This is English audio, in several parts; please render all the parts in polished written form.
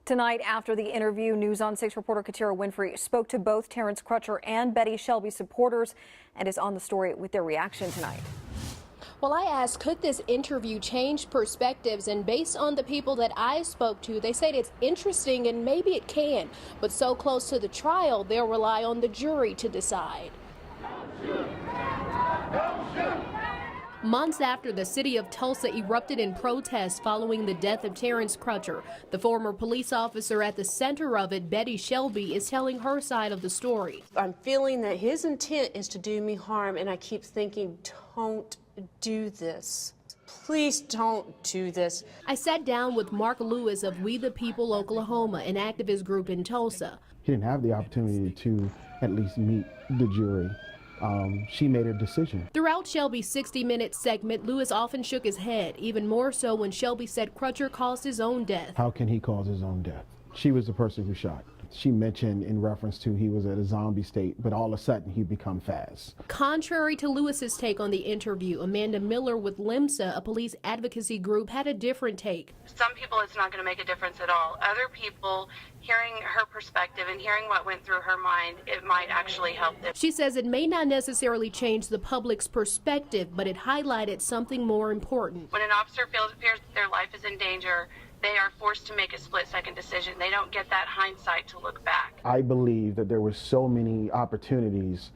Tonight, after the interview, News on 6 reporter Katira Winfrey spoke to both Terrence Crutcher and Betty Shelby supporters and is on the story with their reaction tonight. Well, I asked, could this interview change perspectives? And based on the people that I spoke to, they said it's interesting and maybe it can. But so close to the trial, they'll rely on the jury to decide. Months after the city of Tulsa erupted in protest following the death of Terrence Crutcher, the former police officer at the center of it, Betty Shelby, is telling her side of the story. I'm feeling that his intent is to do me harm, and I keep thinking, don't do this. Please don't do this. I sat down with Mark Lewis of We the People Oklahoma, an activist group in Tulsa. He didn't have the opportunity to at least meet the jury. She made a decision. Throughout Shelby's 60-minute segment, Lewis often shook his head, even more so when Shelby said Crutcher caused his own death. How can he cause his own death? She was the person who shot. She mentioned in reference to he was at a zombie state, but all of a sudden he'd become fast. Contrary to Lewis's take on the interview, Amanda Miller with LIMSA, a police advocacy group, had a different take. Some people it's not going to make a difference at all. Other people, hearing her perspective and hearing what went through her mind, it might actually help them. She says it may not necessarily change the public's perspective, but it highlighted something more important. When an officer feels that their life is in danger, they are forced to make a split-second decision. They don't get that hindsight to look back. I believe that there were so many opportunities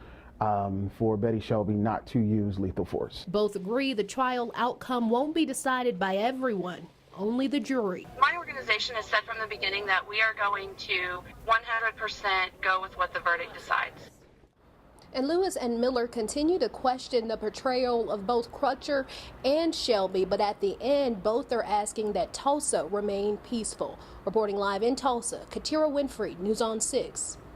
for Betty Shelby not to use lethal force. Both agree the trial outcome won't be decided by everyone, only the jury. My organization has said from the beginning that we are going to 100% go with what the verdict decides. And Lewis and Miller continue to question the portrayal of both Crutcher and Shelby, but at the end, both are asking that Tulsa remain peaceful. Reporting live in Tulsa, Katira Winfrey, News on 6.